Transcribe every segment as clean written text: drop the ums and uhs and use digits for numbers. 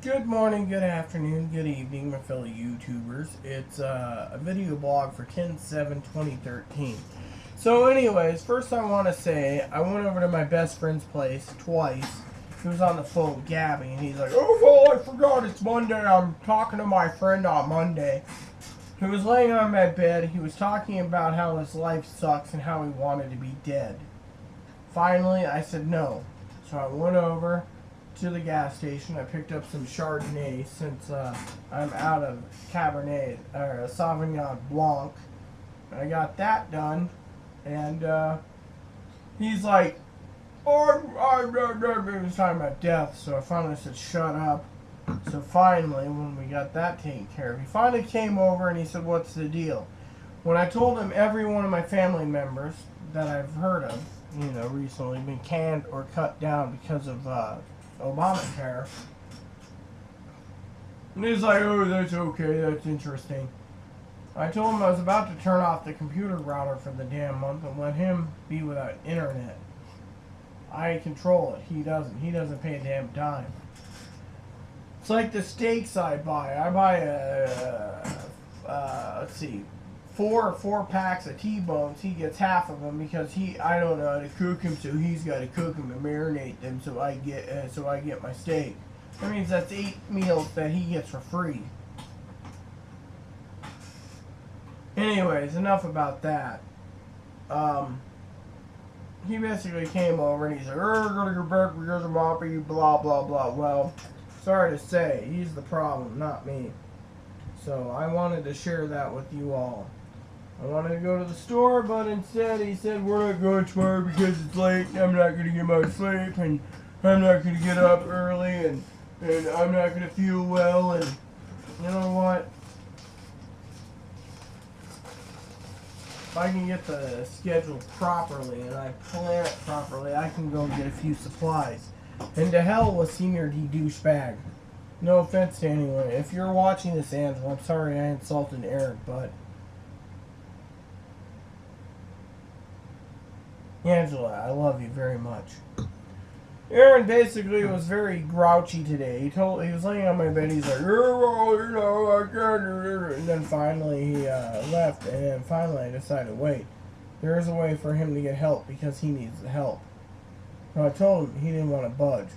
Good morning, good afternoon, good evening, my fellow YouTubers. It's a video blog for 10/7/2013. So, anyways, first I want to say I went over to my best friend's place twice. He was on the phone with Gabby, and he's like, "Oh, well, I forgot it's Monday. I'm talking to my friend on Monday." He was laying on my bed. He was talking about how his life sucks and how he wanted to be dead. Finally, I said no. So I went over to the gas station. I picked up some Chardonnay since I'm out of Cabernet or Sauvignon Blanc. I got that done, and he's like, "Oh, he was talking about death." So I finally said, "Shut up." So finally, when we got that taken care of, he finally came over and he said, "What's the deal?" When I told him every one of my family members that I've heard of, recently been canned or cut down because of Obamacare. And he's like, "Oh, that's okay, that's interesting." I told him I was about to turn off the computer router for the damn month and let him be without internet. I control it. He doesn't. He doesn't pay a damn dime. It's like the steaks I buy. I buy let's see, four packs of T-bones. He gets half of them because I don't know how to cook them, so he's got to cook them and marinate them. So I get my steak. That means that's 8 meals that he gets for free. Anyways, enough about that. He basically came over and he's like, "I'm gonna go back because of Moppy, blah blah blah." Well, sorry to say, he's the problem, not me. So I wanted to share that with you all. I wanted to go to the store, but instead he said, "We're not going tomorrow because it's late, and I'm not going to get my sleep, and I'm not going to get up early, and I'm not going to feel well." And you know what? If I can get the schedule properly and I plan it properly, I can go get a few supplies. And to hell with Senior D douchebag. No offense to anyone. If you're watching this, Angela, I'm sorry I insulted Eric, but Angela, I love you very much. Aaron basically was very grouchy today. He was laying on my bed. He's like, I can't do it. And then finally he left. And then finally I decided, wait, there is a way for him to get help because he needs the help. So I told him he didn't want to budge.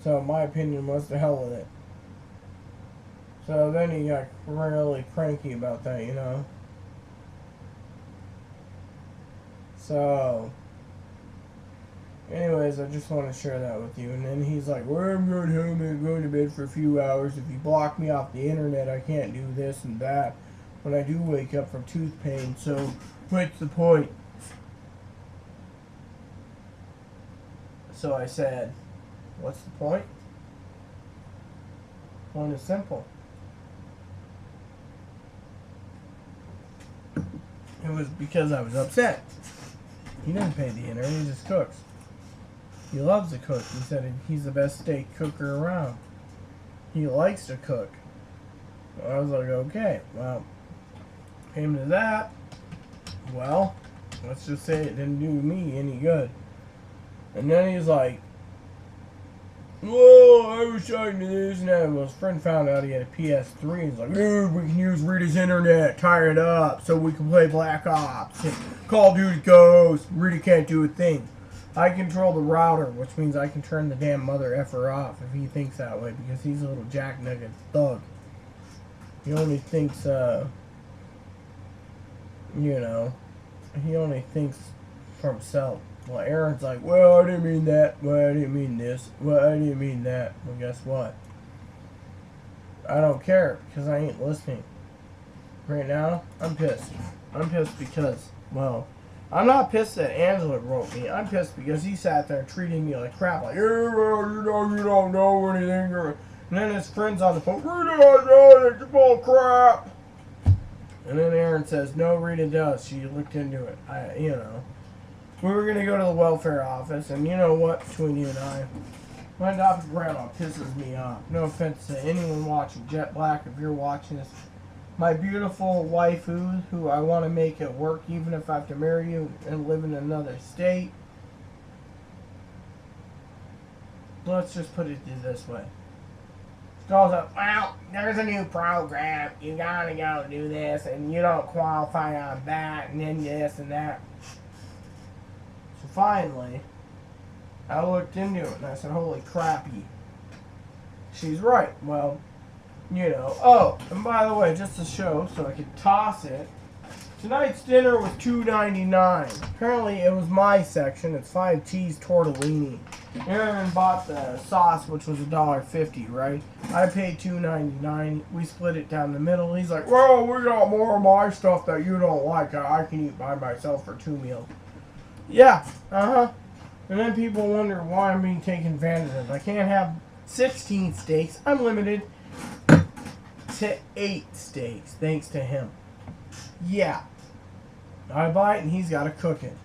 So my opinion was to hell with it. So then he got really cranky about that, So, anyways, I just want to share that with you. And then he's like, "Well, I'm going home and going to bed for a few hours. If you block me off the internet, I can't do this and that when I do wake up from tooth pain. So, what's the point?" So I said, "What's the point? The point is simple. It was because I was upset. He didn't pay the internet, he just cooks. He loves to cook. He said he's the best steak cooker around. He likes to cook." I was like, okay, well, came to that. Well, let's just say it didn't do me any good. And then he's like, "Whoa, I was talking to this and that." Well, his friend found out he had a PS3. He's like, "Dude, we can use Rita's internet, tie it up, so we can play Black Ops and Call of Duty Ghost. Rita can't do a thing." I control the router, which means I can turn the damn mother effer off if he thinks that way, because he's a little jack-nugget thug. He only thinks, he only thinks for himself. Well, Aaron's like, "Well, I didn't mean that. Well, I didn't mean this. Well, I didn't mean that." Well, guess what? I don't care, because I ain't listening. Right now, I'm pissed. I'm pissed because, well, I'm not pissed that Angela wrote me. I'm pissed because he sat there treating me like crap. Like, "Yeah, well, you don't know anything." And then his friend's on the phone, "Rita, it's all crap." And then Aaron says, "No, Rita does. She looked into it." We were going to go to the welfare office, and you know what, between you and I, my adopted grandma pisses me off. No offense to anyone watching. Jet Black, if you're watching this, my beautiful waifu, who I want to make it work even if I have to marry you and live in another state. Let's just put it this way. goes up, well, there's a new program. You gotta go do this, and you don't qualify on that, and then this and that. So finally, I looked into it, and I said, holy crappy. She's right. Well, you know. Oh, and by the way, just to show, so I could toss it, tonight's dinner was $2.99. Apparently, it was my section. It's 5 cheese tortellini. Aaron bought the sauce, which was $1.50, right? I paid $2.99. We split it down the middle. He's like, well, we got more of my stuff that you don't like. I can eat by myself for 2 meals. Yeah, And then people wonder why I'm being taken advantage of. I can't have 16 steaks. I'm limited to 8 steaks, thanks to him. Yeah. I buy it and he's got to cook it.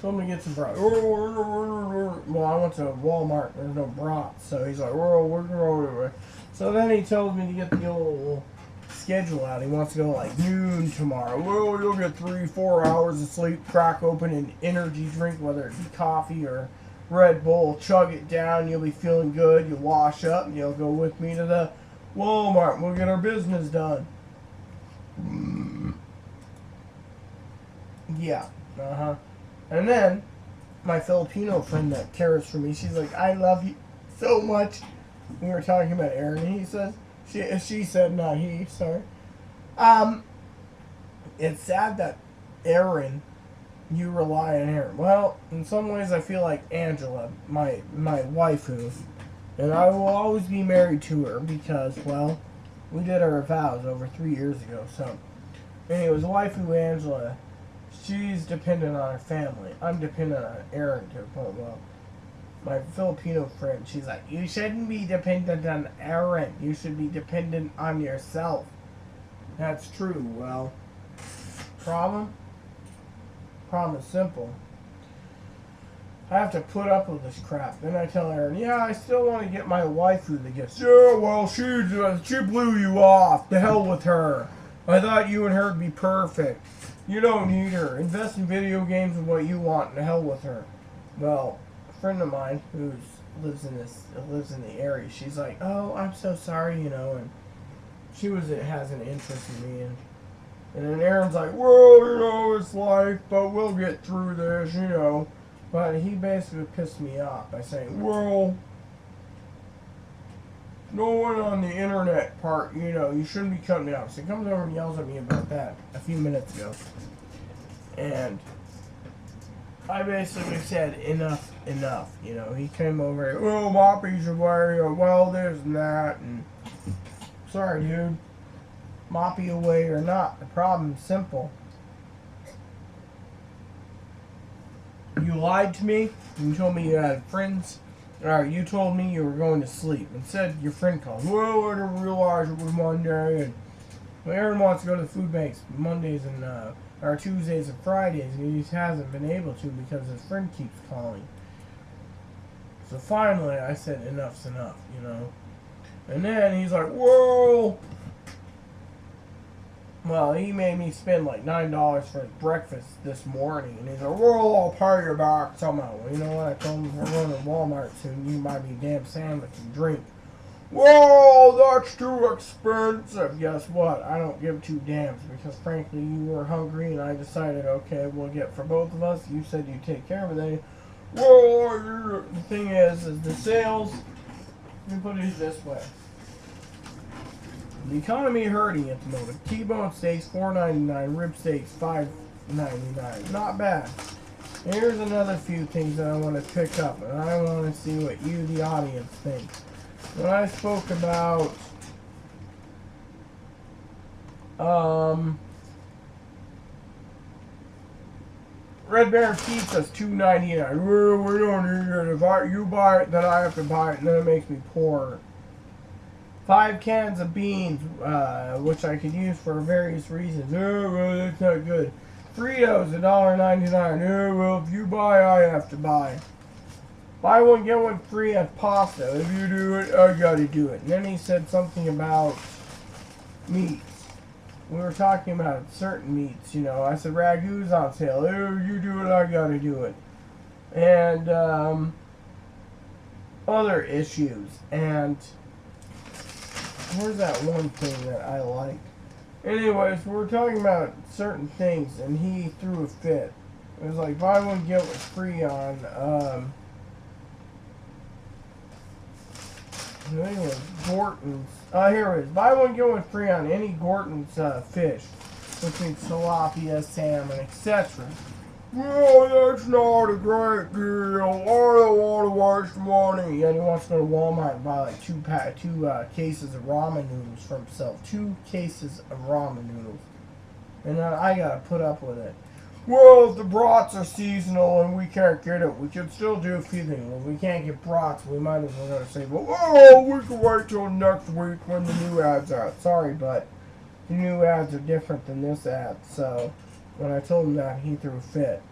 So I'm going to get some broth. Well, I went to Walmart. There's no broth. So he's like, we're going. So then he tells me to get the old schedule out. He wants to go like noon tomorrow. Well, you'll get 3-4 hours of sleep, crack open an energy drink, whether it be coffee or Red Bull, chug it down, you'll be feeling good, you'll wash up, and you'll go with me to the Walmart, and we'll get our business done. Yeah, And then, my Filipino friend that cares for me, she's like, I love you so much. We were talking about Aaron, and he says, she said, not he, sorry. It's sad that Aaron, you rely on Aaron. Well, in some ways I feel like Angela, my waifu, and I will always be married to her because, well, we did our vows over 3 years ago. So, anyways, waifu Angela, she's dependent on her family. I'm dependent on Aaron to a point. Well, my Filipino friend, she's like, you shouldn't be dependent on Aaron. You should be dependent on yourself. That's true. Well, problem is simple. I have to put up with this crap. Then I tell Aaron, yeah, I still want to get my waifu the gifts. Yeah, well, she blew you off. The hell with her. I thought you and her would be perfect. You don't need her. Invest in video games and what you want, and the hell with her. Well, a friend of mine who lives in the area, she's like, oh, I'm so sorry, you know, and she has an interest in me, and then Aaron's like, well, you know, it's life, but we'll get through this, you know. But he basically pissed me off by saying, well, no one on the internet part, you know, you shouldn't be cutting me off. So he comes over and yells at me about that a few minutes ago. And I basically said, enough, you know. He came over, well, Moppy's away, or well, this and that, and sorry, dude. Moppy away or not, the problem's simple. You lied to me. You told me you had friends. Or you told me you were going to sleep. Instead, your friend called. Well, I didn't realize it was Monday. And well, Aaron wants to go to the food banks Mondays and or Tuesdays and Fridays, and he just hasn't been able to because his friend keeps calling. So finally, I said, enough's enough, you know. And then he's like, whoa. Well, he made me spend like $9 for his breakfast this morning. And he's like, well, I'll pay you back somehow. Well, you know what? I told him, we're going to Walmart soon. You can buy me a damn sandwich and drink. Well, that's too expensive. Guess what? I don't give 2 damns because, frankly, you were hungry. And I decided, okay, we'll get for both of us. You said you'd take care of it. Well, the thing is the sales, let me put it this way. The economy hurting at the moment. T-bone steaks $4.99, rib steaks $5.99. Not bad. Here's another few things that I want to pick up, and I want to see what you, the audience, think. When I spoke about Red Baron Pizza's $2.99. We don't need it. If you buy it, then I have to buy it, and then it makes me poor. 5 cans of beans, which I could use for various reasons. Oh, well, that's not good. Fritos, $1.99. Oh, well, if you buy, I have to buy. Buy one, get one free on pasta. If you do it, I gotta do it. And then he said something about meats. We were talking about certain meats, you know. I said, Ragu's on sale. Oh, you do it, I gotta do it. And, other issues. And Where's that one thing that I like? Anyways, we were talking about certain things, and he threw a fit. It was like buy one get one free on. I think it was Gorton's. Here it is. Buy one get one free on any Gorton's fish, which means tilapia, salmon, etc. Well, that's not a great deal. I don't want to waste money. And he wants to go to Walmart and buy like two cases of ramen noodles for himself. 2 cases of ramen noodles. And then I gotta put up with it. Well, if the brats are seasonal and we can't get it, we can still do a few things. Well, if we can't get brats, we might as well say, well, we can wait till next week when the new ad's out. Sorry, but the new ads are different than this ad, so when I told him that, he threw a fit.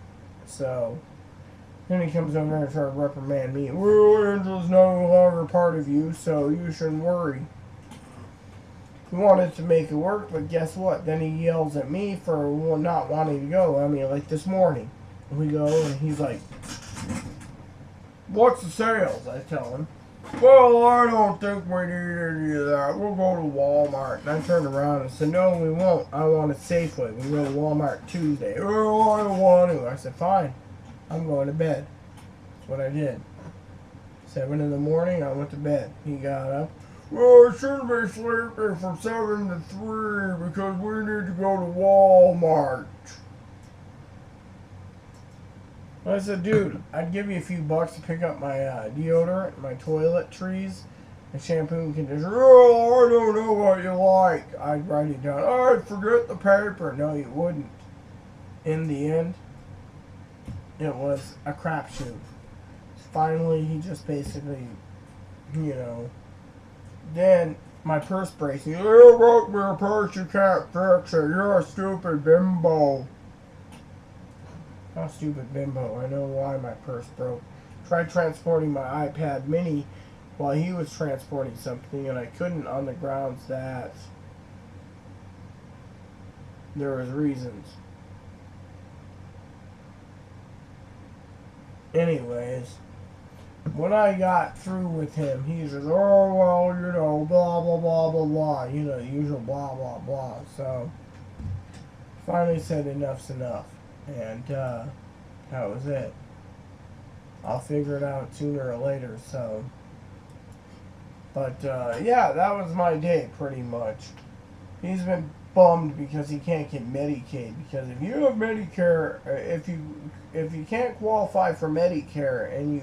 So then he comes over and started reprimanding me. Well, Angela's no longer part of you, so you shouldn't worry. He wanted to make it work, but guess what? Then he yells at me for not wanting to go. I mean, like this morning, we go and he's like, "What's the sales?" I tell him. Well, I don't think we need any of that. We'll go to Walmart. And I turned around and said, no, we won't. I want it Safeway. We go to Walmart Tuesday. Oh, I don't want to. I said, fine. I'm going to bed. That's what I did. 7 in the morning, I went to bed. He got up. Well, I shouldn't be sleeping from 7 to 3 because we need to go to Walmart. I said, dude, I'd give you a few bucks to pick up my deodorant, my toiletries, and shampoo and conditioner. Oh, I don't know what you like. I'd write it down. I'd forget the paper. No, you wouldn't. In the end, it was a crapshoot. Finally, he just basically, then my purse breaks. You wrote me a purse, you can't fix it. You're a stupid bimbo. Not stupid bimbo. I know why my purse broke. Tried transporting my iPad mini while he was transporting something, and I couldn't on the grounds that there was reasons. Anyways, when I got through with him, he says, oh, well, blah, blah, blah, blah, blah. The usual blah, blah, blah. So, finally said enough's enough. And, that was it. I'll figure it out sooner or later, so. But, yeah, that was my day, pretty much. He's been bummed because he can't get Medicaid. Because if you have Medicare, if you can't qualify for Medicare, and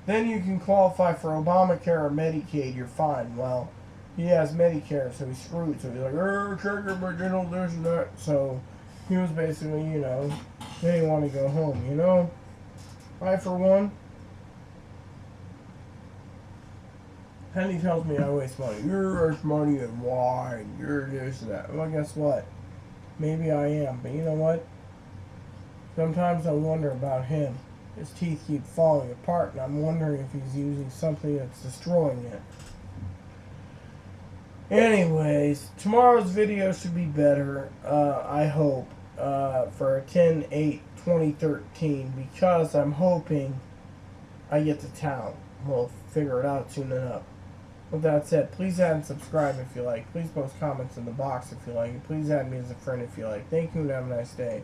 then you can qualify for Obamacare or Medicaid, you're fine. Well, he has Medicare, so he's screwed. So he's like, oh, check it, but this and that. So, he was basically, he didn't want to go home, I, for one, Penny tells me I waste money. You waste money in wine. You're this and that. Well, guess what? Maybe I am, but you know what? Sometimes I wonder about him. His teeth keep falling apart, and I'm wondering if he's using something that's destroying it. Anyways, tomorrow's video should be better, I hope, for 10/8/2013, because I'm hoping I get to town. We'll figure it out soon enough. With that said, please add and subscribe if you like. Please post comments in the box if you like. And please add me as a friend if you like. Thank you and have a nice day.